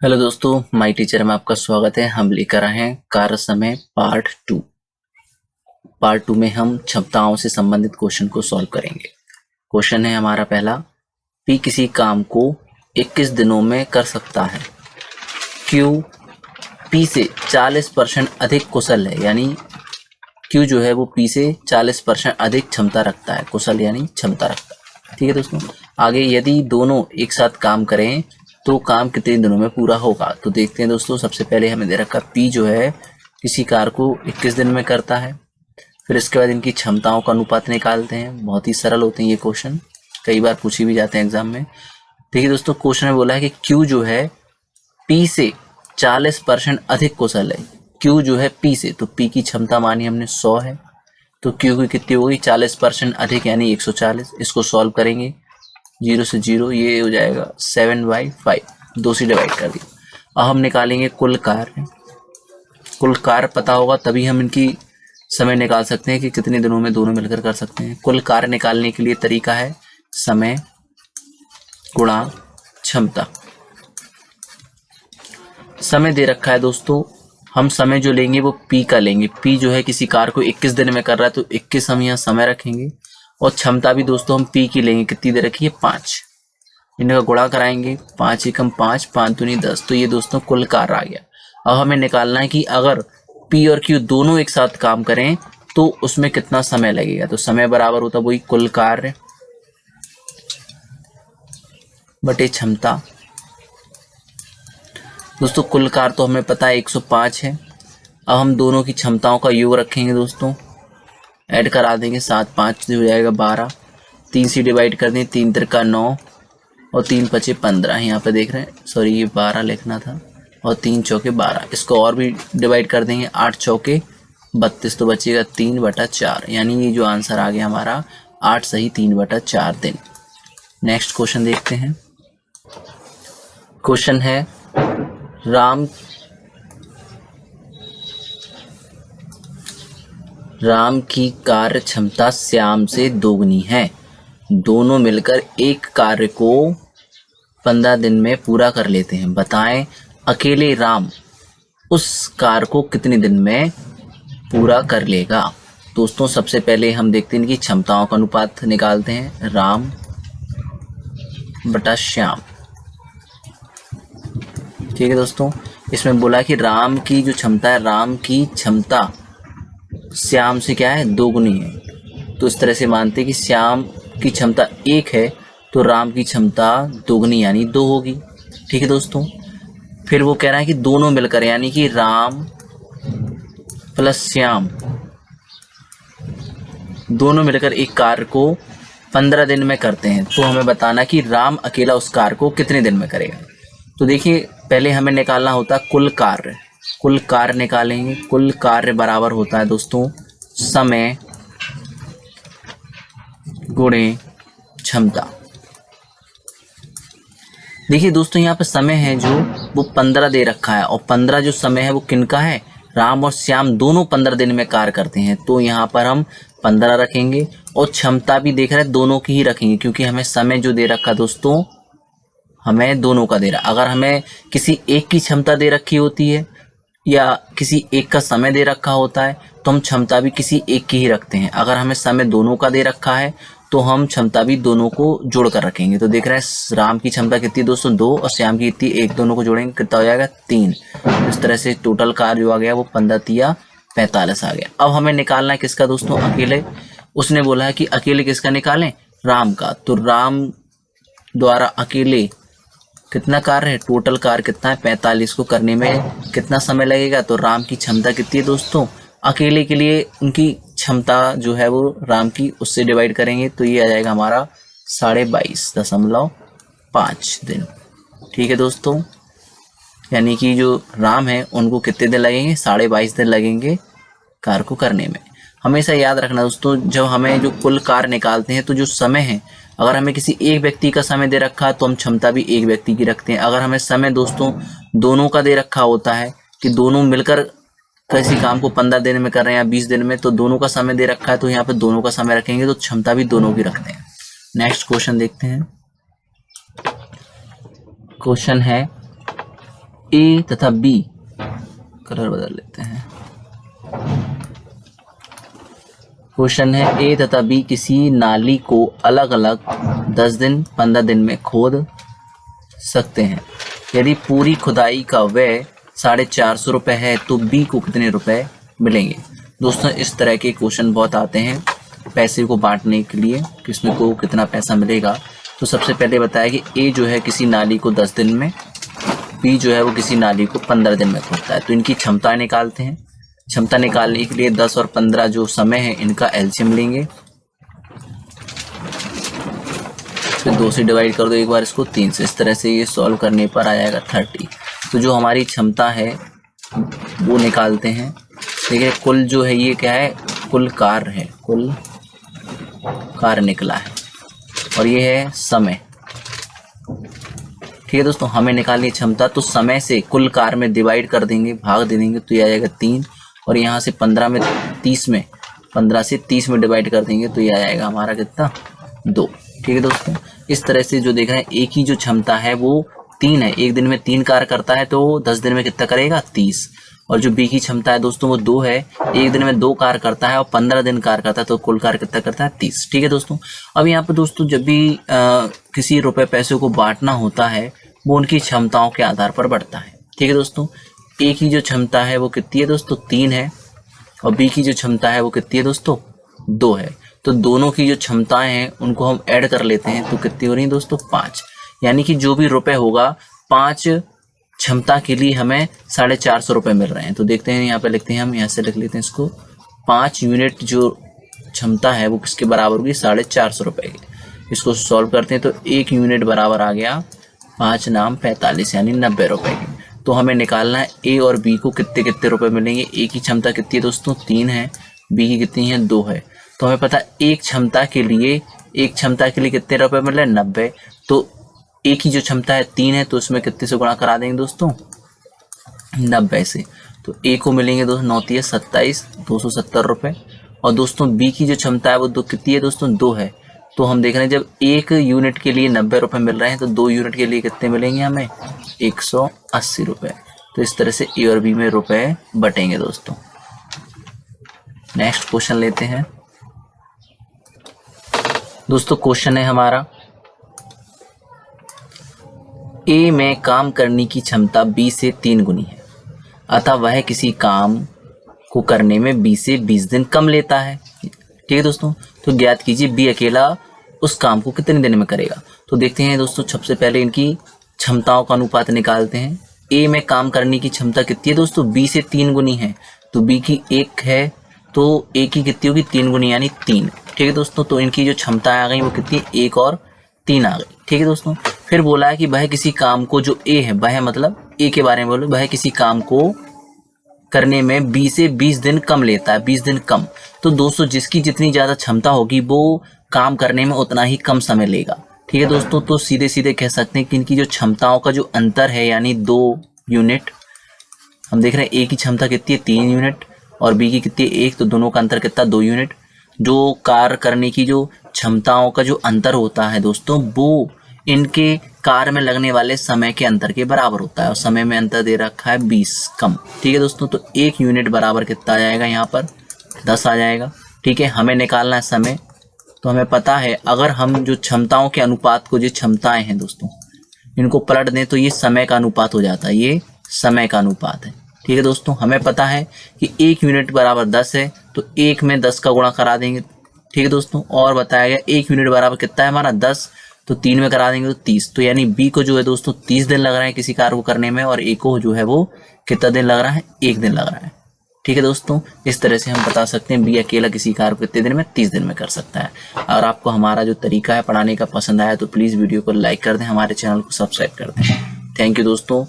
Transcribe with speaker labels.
Speaker 1: Hello दोस्तों, my teacher में आपका स्वागत है। हम लेकर आए हैं कार्य समय पार्ट 2। पार्ट 2 में हम क्षमताओं से संबंधित क्वेश्चन को सॉल्व करेंगे। क्वेश्चन है हमारा पहला, पी किसी काम को 21 दिनों में कर सकता है। क्यू पी से 40% अधिक कुशल है, यानी क्यू जो है वो पी से 40% अधिक क्षमता रखता है। कुशल यानी क्षमता रखता है। ठीक है दोस्तों, आगे यदि दोनों एक साथ काम करें तो काम कितने दिनों में पूरा होगा। तो देखते हैं दोस्तों, सबसे पहले हमें दे रखा पी जो है किसी कार्य को 21 दिन में करता है। फिर इसके बाद इनकी क्षमताओं का अनुपात निकालते हैं। बहुत ही सरल होते हैं ये क्वेश्चन, कई बार पूछे भी जाते हैं एग्जाम में। देखिए दोस्तों, क्वेश्चन में बोला है कि क्यू जो है पी से 40% अधिक कुशल है। क्यू जो है पी से, तो पी की क्षमता मानी हमने 100 है, तो क्यू की कितनी होगी 40% अधिक यानी 140। इसको सॉल्व करेंगे 0 से 0, ये हो जाएगा 7/5, 2 से डिवाइड कर दिया। अब हम निकालेंगे कुल कार्य। कुल कार्य पता होगा तभी हम इनकी समय निकाल सकते हैं कि कितने दिनों में दोनों मिलकर कर सकते हैं। कुल कार्य निकालने के लिए तरीका है समय गुणा क्षमता। समय दे रखा है दोस्तों, हम समय जो लेंगे वो पी का लेंगे। पी जो है किसी कार्य को 21 दिन में कर रहा है, तो 21 हम यहाँ समय रखेंगे। और क्षमता भी दोस्तों हम पी की लेंगे, कितनी दे रखी है 5। इनका गुणा कराएंगे, 5 एकम 5, 5 दूनी 10, तो ये दोस्तों कुल कार्य आ गया। अब हमें निकालना है कि अगर पी और क्यू दोनों एक साथ काम करें तो उसमें कितना समय लगेगा। तो समय बराबर होता वही कुल कार्य बटे क्षमता। दोस्तों कुल कार्य तो हमें पता है 105 है। अब हम दोनों की क्षमताओं का योग रखेंगे दोस्तों, ऐड करा देंगे, 7 5 हो जाएगा 12, 3 से डिवाइड कर दें, 3 त्रिका 9 और 3 पचे 15। यहाँ पे देख रहे हैं, सॉरी ये 12 लिखना था, और 3 चौके 12। इसको और भी डिवाइड कर देंगे, 8 चौके 32, तो बचेगा 3/4, यानी ये जो आंसर आ गया हमारा 8 सही 3/4 दिन। नेक्स्ट क्वेश्चन देखते हैं। क्वेश्चन है राम की कार्य क्षमता श्याम से दोगुनी है। दोनों मिलकर एक कार्य को 15 दिन में पूरा कर लेते हैं। बताएं अकेले राम उस कार्य को कितने दिन में पूरा कर लेगा। दोस्तों सबसे पहले हम देखते हैं इनकी क्षमताओं का अनुपात निकालते हैं, राम बटा श्याम। ठीक है दोस्तों, इसमें बोला कि राम की जो क्षमता है, राम की क्षमता श्याम से क्या है दोगुनी है। तो इस तरह से मानते हैं कि श्याम की क्षमता 1 है तो राम की क्षमता दोगुनी यानी 2 होगी। ठीक है दोस्तों, फिर वो कह रहा है कि दोनों मिलकर, यानी कि राम प्लस श्याम दोनों मिलकर एक कार्य को 15 दिन में करते हैं। तो हमें बताना कि राम अकेला उस कार्य को कितने दिन में करेगा। तो देखिए पहले हमें निकालना होता है कुल कार्य। कुल कार्य निकालेंगे, कुल कार्य बराबर होता है दोस्तों समय गुणे क्षमता। देखिए दोस्तों यहाँ पे समय है जो वो 15 दे रखा है, और 15 जो समय है वो किनका है, राम और श्याम दोनों 15 दिन में कार्य करते हैं। तो यहाँ पर हम 15 रखेंगे, और क्षमता भी देख रहे हैं दोनों की ही रखेंगे, क्योंकि हमें समय जो दे रखा दोस्तों हमें दोनों का दे रहा। अगर हमें किसी एक की क्षमता दे रखी होती है या किसी एक का समय दे रखा होता है तो हम क्षमता भी किसी एक की ही रखते हैं। अगर हमें समय दोनों का दे रखा है तो हम क्षमता भी दोनों को जोड़ कर रखेंगे। तो देख रहे हैं राम की क्षमता कितनी दोस्तों 2, और श्याम की कितनी 1, दोनों को जोड़ेंगे कितना हो जाएगा 3। इस तरह से टोटल कार्य जो आ गया वो 15 × 45 आ गया। अब हमें निकालना है किसका दोस्तों, अकेले। उसने बोला है कि अकेले किसका निकालें, राम का। तो राम द्वारा अकेले कितना कार्य है, टोटल कार्य कितना है 45 को करने में कितना समय लगेगा। तो राम की क्षमता कितनी है दोस्तों, अकेले के लिए उनकी क्षमता जो है वो राम की उससे डिवाइड करेंगे, तो ये आ जाएगा हमारा 22.5 दिन। ठीक है दोस्तों, यानी कि जो राम है उनको कितने दिन लगेंगे, 22.5 दिन लगेंगे कार्य को करने में। हमेशा याद रखना दोस्तों, जब हमें जो कुल कार्य निकालते हैं तो जो समय है, अगर हमें किसी एक व्यक्ति का समय दे रखा है तो हम क्षमता भी एक व्यक्ति की रखते हैं। अगर हमें समय दोस्तों दोनों का दे रखा होता है कि दोनों मिलकर किसी काम को 15 दिन में कर रहे हैं या 20 दिन में, तो दोनों का समय दे रखा है तो यहाँ पे दोनों का समय रखेंगे, तो क्षमता भी दोनों की रखते हैं। नेक्स्ट क्वेश्चन देखते हैं। क्वेश्चन है ए तथा बी, कलर बदल लेते हैं। क्वेश्चन है ए तथा बी किसी नाली को अलग अलग 10 दिन 15 दिन में खोद सकते हैं। यदि पूरी खुदाई का व्यय 450 रुपये है तो बी को कितने रुपए मिलेंगे। दोस्तों इस तरह के क्वेश्चन बहुत आते हैं पैसे को बांटने के लिए, किसमें को कितना पैसा मिलेगा। तो सबसे पहले बताया कि ए जो है किसी नाली को 10 दिन में, बी जो है वो किसी नाली को 15 दिन में खोदता है। तो इनकी क्षमताएं निकालते हैं। क्षमता निकालने के लिए 10 और 15 जो समय है इनका एलसीएम लेंगे, फिर 2 से डिवाइड कर दो एक बार इसको 3 से। इस तरह से ये सॉल्व करने पर आ जाएगा 30। तो जो हमारी क्षमता है वो निकालते हैं। देखिए कुल जो है ये क्या है, कुल कार्य है, कुल कार्य निकला है और ये है समय। ठीक है दोस्तों, हमें निकालनी क्षमता, तो समय से कुल कार्य में डिवाइड कर देंगे, भाग दे देंगे, तो ये आ जाएगा 3। और यहाँ से 15 में 30 में 15 से 30 में डिवाइड कर देंगे तो ये आ जाएगा हमारा कितना 2। ठीक है दोस्तों, इस तरह से जो देख रहे हैं ए की जो क्षमता है वो 3 है, एक दिन में 3 कार्य करता है तो 10 दिन में कितना करेगा 30। और जो बी की क्षमता है दोस्तों वो 2 है, एक दिन में 2 कार्य करता है और 15 दिन कार्य करता है तो कुल कार्य कितना करता है 30। ठीक है दोस्तों, अब यहाँ पर दोस्तों जब भी किसी रुपए पैसे को बांटना होता है वो उनकी क्षमताओं के आधार पर बढ़ता है। ठीक है दोस्तों, ए की जो क्षमता है वो कितनी है दोस्तों 3 है और बी की जो क्षमता है वो कितनी है दोस्तों 2 है। तो दोनों की जो क्षमताएं हैं उनको हम ऐड कर लेते हैं तो कितनी हो रही है दोस्तों 5। यानी कि जो भी रुपए होगा 5 क्षमता के लिए हमें 450 रुपये मिल रहे हैं। तो देखते हैं यहाँ पे लिखते हैं, हम यहाँ से लिख लेते हैं इसको, 5 यूनिट जो क्षमता है वो किसके बराबर होगी 450 रुपये की। इसको सॉल्व करते हैं तो 1 यूनिट बराबर आ गया 5 नाम 45 यानी 90 रुपये की। तो हमें निकालना है ए और बी को कितने कितने रुपए मिलेंगे। ए की क्षमता कितनी है दोस्तों 3 है, बी की कितनी है 2 है। तो हमें पता है एक क्षमता के लिए कितने रुपए मिल रहे हैं 90। तो ए की जो क्षमता है 3 है तो उसमें कितने से गुणा करा देंगे दोस्तों 90 से। तो ए को मिलेंगे दोस्तों 9 × 27 270 रुपये। और दोस्तों बी की जो क्षमता है वो कितनी है दोस्तों 2 है। तो हम देख रहे हैं जब 1 यूनिट के लिए 90 रुपये मिल रहे हैं तो 2 यूनिट के लिए कितने मिलेंगे हमें 180 रुपये। तो इस तरह से ए और बी में रुपए बटेंगे दोस्तों। नेक्स्ट क्वेश्चन लेते हैं दोस्तों। क्वेश्चन है हमारा, ए में काम करने की क्षमता बी से 3 गुनी है, अतः वह किसी काम को करने में बी से 20 दिन कम लेता है। ठीक है दोस्तों, तो ज्ञात कीजिए बी अकेला उस काम को कितने दिन में करेगा। तो देखते हैं दोस्तों, सबसे पहले इनकी क्षमताओं का अनुपात निकालते हैं। ए में काम करने की क्षमता कितनी है दोस्तों बी से 3 गुनी है, तो बी की 1 है तो ए की कितनी होगी 3 गुनी यानी 3। ठीक है दोस्तों, तो इनकी जो क्षमताएं आ गई वो कितनी 1 और 3 आ गई। ठीक है दोस्तों, फिर बोला है कि वह किसी काम को, जो ए है वह मतलब ए के बारे में बोलो, वह किसी काम को करने में बी से 20 दिन कम लेता है, 20 दिन कम। तो दोस्तों जिसकी जितनी ज़्यादा क्षमता होगी वो काम करने में उतना ही कम समय लेगा। ठीक है दोस्तों, तो सीधे सीधे कह सकते हैं कि इनकी जो क्षमताओं का जो अंतर है यानी 2 यूनिट, हम देख रहे हैं ए की क्षमता कितनी है 3 यूनिट और बी की कितनी है 1, तो दोनों का अंतर कितना 2 यूनिट। जो कार्य करने की जो क्षमताओं का जो अंतर होता है दोस्तों वो इनके कार्य में लगने वाले समय के अंतर के बराबर होता है और समय में अंतर दे रखा है 20 कम। ठीक है दोस्तों, तो 1 यूनिट बराबर कितना आ जाएगा यहाँ पर 10 आ जाएगा। ठीक है, हमें निकालना है समय। तो हमें पता है अगर हम जो क्षमताओं के अनुपात को, जो क्षमताएं हैं दोस्तों इनको पलट दें तो ये समय का अनुपात हो जाता है, ये समय का अनुपात है। ठीक है दोस्तों, हमें पता है कि 1 यूनिट बराबर 10 है तो 1 में 10 का गुणा करा देंगे। ठीक है दोस्तों, और बताया गया 1 यूनिट बराबर कितना है हमारा 10, तो 3 में करा देंगे तो 30। तो यानी बी को जो है दोस्तों 30 दिन लग रहा है किसी कार्य को करने में और ए को जो है वो कितना दिन लग रहा है 1 दिन लग रहा है। ठीक है दोस्तों, इस तरह से हम बता सकते हैं बी अकेला किसी कार्य को कितने दिन में 30 दिन में कर सकता है। अगर आपको हमारा जो तरीका है पढ़ाने का पसंद आया तो प्लीज़ वीडियो को लाइक कर दें, हमारे चैनल को सब्सक्राइब कर दें। थैंक यू दोस्तों।